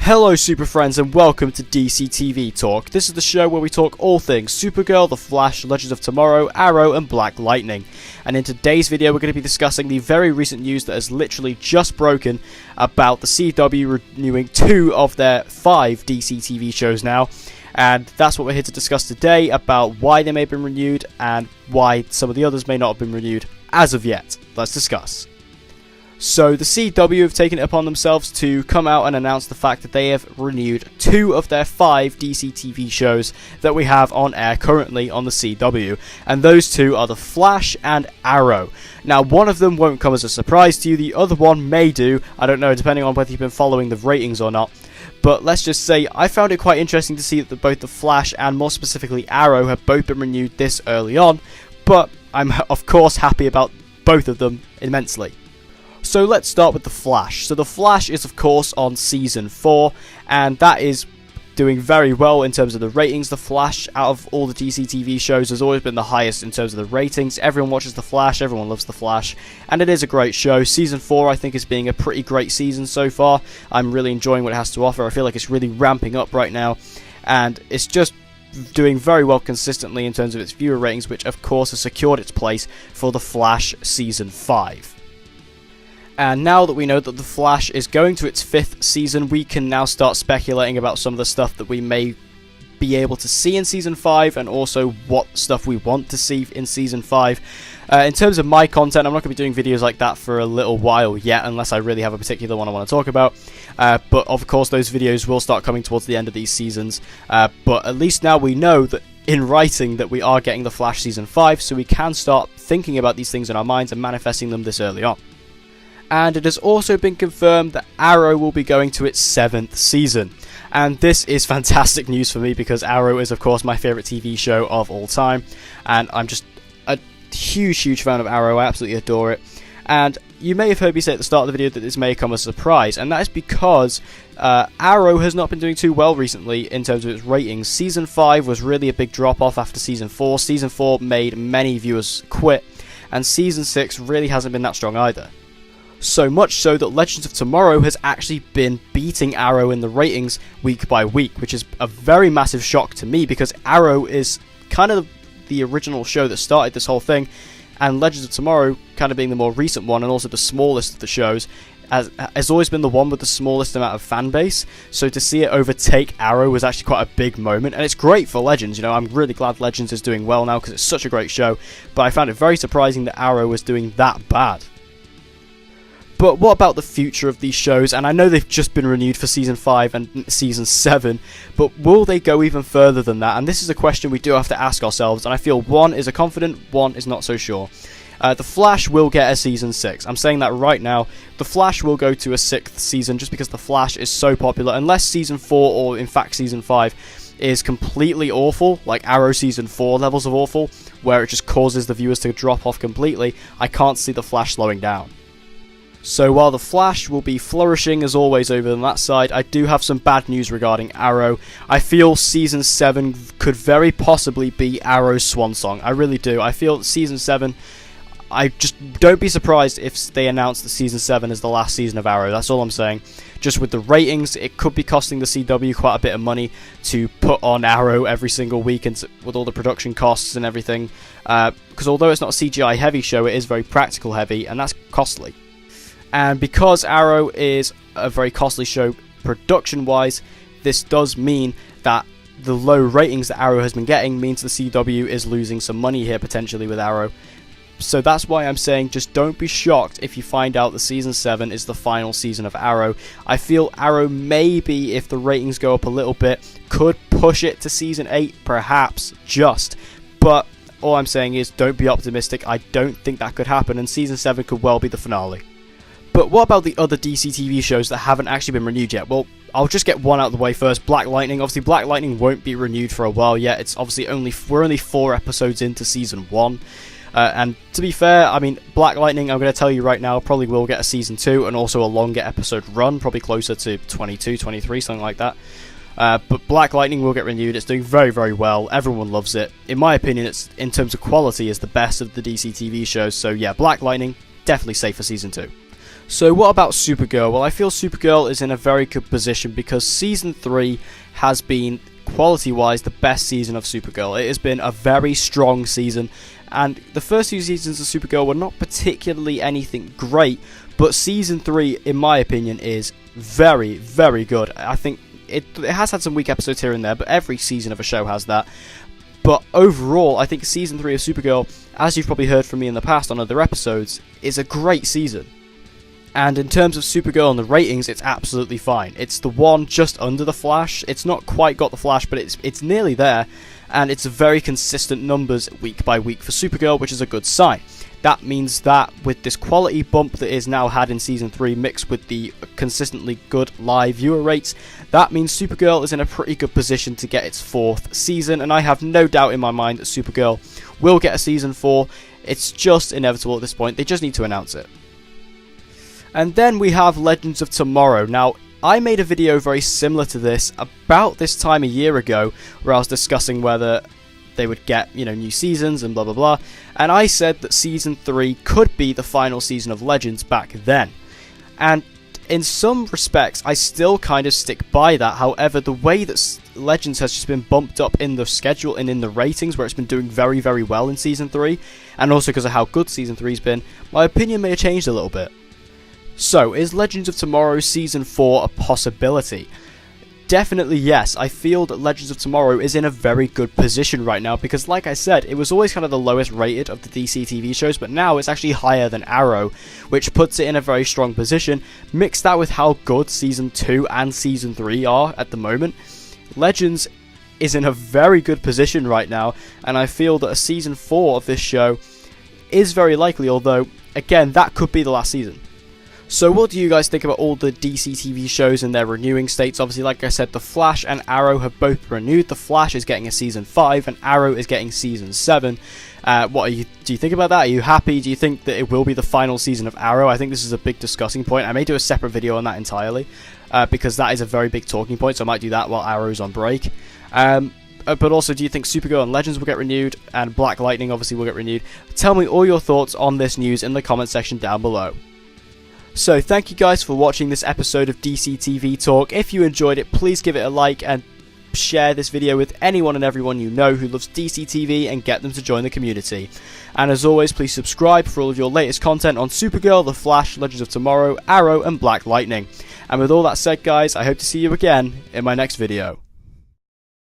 Hello super friends and welcome to DC TV Talk. This is the show where we talk all things Supergirl, The Flash, Legends of Tomorrow, Arrow and Black Lightning. And in today's video we're going to be discussing the very recent news that has literally just broken about the CW renewing 2 of their 5 DC TV shows now. And that's what we're here to discuss today, about why they may have been renewed and why some of the others may not have been renewed as of yet. Let's discuss. So the CW have taken it upon themselves to come out and announce the fact that they have renewed 2 of their 5 DC TV shows that we have on air currently on the CW, and those 2 are The Flash and Arrow. Now one of them won't come as a surprise to you, the other one may do, I don't know, depending on whether you've been following the ratings or not. But let's just say, I found it quite interesting to see that both The Flash and more specifically Arrow have both been renewed this early on, but I'm of course happy about both of them immensely. So let's start with The Flash. So The Flash is of course on Season 4, and that is doing very well in terms of the ratings. The Flash, out of all the DC TV shows, has always been the highest in terms of the ratings. Everyone watches The Flash, everyone loves The Flash, and it is a great show. Season 4 I think is being a pretty great season so far. I'm really enjoying what it has to offer. I feel like it's really ramping up right now, and it's just doing very well consistently in terms of its viewer ratings, which of course has secured its place for The Flash Season 5. And now that we know that The Flash is going to its 5th season, we can now start speculating about some of the stuff that we may be able to see in Season 5, and also what stuff we want to see in Season 5. In terms of my content, I'm not going to be doing videos like that for a little while yet, unless I really have a particular one I want to talk about. But of course those videos will start coming towards the end of these seasons. But at least now we know that in writing that we are getting The Flash Season 5, so we can start thinking about these things in our minds and manifesting them this early on. And it has also been confirmed that Arrow will be going to its 7th season. And this is fantastic news for me, because Arrow is of course my favourite TV show of all time, and I'm just a huge fan of Arrow. I absolutely adore it. And you may have heard me say at the start of the video that this may come as a surprise, and that is because Arrow has not been doing too well recently in terms of its ratings. Season 5 was really a big drop off after Season 4. Season 4 made many viewers quit, and Season 6 really hasn't been that strong either. So much so that Legends of Tomorrow has actually been beating Arrow in the ratings week by week, which is a very massive shock to me, because Arrow is kind of the original show that started this whole thing, and Legends of Tomorrow, kind of being the more recent one and also the smallest of the shows, has always been the one with the smallest amount of fan base. So to see it overtake Arrow was actually quite a big moment, and it's great for Legends. You know, I'm really glad Legends is doing well now, because it's such a great show, but I found it very surprising that Arrow was doing that bad. But what about the future of these shows? And I know they've just been renewed for Season 5 and Season 7, but will they go even further than that? And this is a question we do have to ask ourselves, and I feel one is a confident, one is not so sure. The Flash will get a Season 6. I'm saying that right now. The Flash will go to a 6th season just because The Flash is so popular. Unless Season 4 or in fact Season 5 is completely awful, like Arrow Season 4 levels of awful, where it just causes the viewers to drop off completely, I can't see The Flash slowing down. So while The Flash will be flourishing as always over on that side, I do have some bad news regarding Arrow. I feel Season 7 could very possibly be Arrow's swan song. I really do. I feel that Season 7, I just don't be surprised if they announce that Season 7 is the last season of Arrow. That's all I'm saying. Just with the ratings, it could be costing the CW quite a bit of money to put on Arrow every single week, and with all the production costs and everything. Because although it's not a CGI heavy show, it is very practical heavy, and that's costly. And because Arrow is a very costly show production-wise, this does mean that the low ratings that Arrow has been getting means the CW is losing some money here potentially with Arrow. So that's why I'm saying just don't be shocked if you find out that Season 7 is the final season of Arrow. I feel Arrow maybe, if the ratings go up a little bit, could push it to Season 8, perhaps, just. But all I'm saying is don't be optimistic. I don't think that could happen, and Season 7 could well be the finale. But what about the other DC TV shows that haven't actually been renewed yet? Well, I'll just get one out of the way first. Black Lightning. Obviously, Black Lightning won't be renewed for a while yet. It's obviously we're only 4 episodes into Season 1. And to be fair, I mean, Black Lightning, I'm going to tell you right now, probably will get a Season 2 and also a longer episode run, probably closer to 22, 23, something like that. But Black Lightning will get renewed. It's doing very well. Everyone loves it. In my opinion, it's, in terms of quality, is the best of the DC TV shows. So yeah, Black Lightning, definitely safe for Season 2. So what about Supergirl? Well, I feel Supergirl is in a very good position because Season 3 has been, quality-wise, the best season of Supergirl. It has been a very strong season, and the first few seasons of Supergirl were not particularly anything great, but Season 3, in my opinion, is very, very good. I think it has had some weak episodes here and there, but every season of a show has that. But overall, I think Season 3 of Supergirl, as you've probably heard from me in the past on other episodes, is a great season. And in terms of Supergirl and the ratings, it's absolutely fine. It's the one just under The Flash. It's not quite got The Flash, but it's nearly there. And it's very consistent numbers week by week for Supergirl, which is a good sign. That means that with this quality bump that is now had in Season 3 mixed with the consistently good live viewer rates, that means Supergirl is in a pretty good position to get its 4th season. And I have no doubt in my mind that Supergirl will get a Season 4. It's just inevitable at this point. They just need to announce it. And then we have Legends of Tomorrow. Now, I made a video very similar to this about this time a year ago, where I was discussing whether they would get, new seasons and blah blah blah, and I said that Season 3 could be the final season of Legends back then. And in some respects, I still kind of stick by that. However, the way that Legends has just been bumped up in the schedule and in the ratings, where it's been doing very, very well in Season 3, and also because of how good Season 3's been, my opinion may have changed a little bit. So, is Legends of Tomorrow Season 4 a possibility? Definitely yes. I feel that Legends of Tomorrow is in a very good position right now because, like I said, it was always kind of the lowest rated of the DC TV shows, but now it's actually higher than Arrow, which puts it in a very strong position. Mix that with how good Season 2 and Season 3 are at the moment, Legends is in a very good position right now, and I feel that a Season 4 of this show is very likely, although, again, that could be the last season. So what do you guys think about all the DC TV shows and their renewing states? Obviously, like I said, The Flash and Arrow have both renewed. The Flash is getting a Season 5 and Arrow is getting Season 7. Do you think about that? Are you happy? Do you think that it will be the final season of Arrow? I think this is a big discussing point. I may do a separate video on that entirely because that is a very big talking point, so I might do that while Arrow's on break. But also, do you think Supergirl and Legends will get renewed? And Black Lightning obviously will get renewed. Tell me all your thoughts on this news in the comment section down below. So thank you guys for watching this episode of DC TV Talk. If you enjoyed it, please give it a like and share this video with anyone and everyone you know who loves DC TV and get them to join the community. And as always, please subscribe for all of your latest content on Supergirl, The Flash, Legends of Tomorrow, Arrow and Black Lightning. And with all that said guys, I hope to see you again in my next video.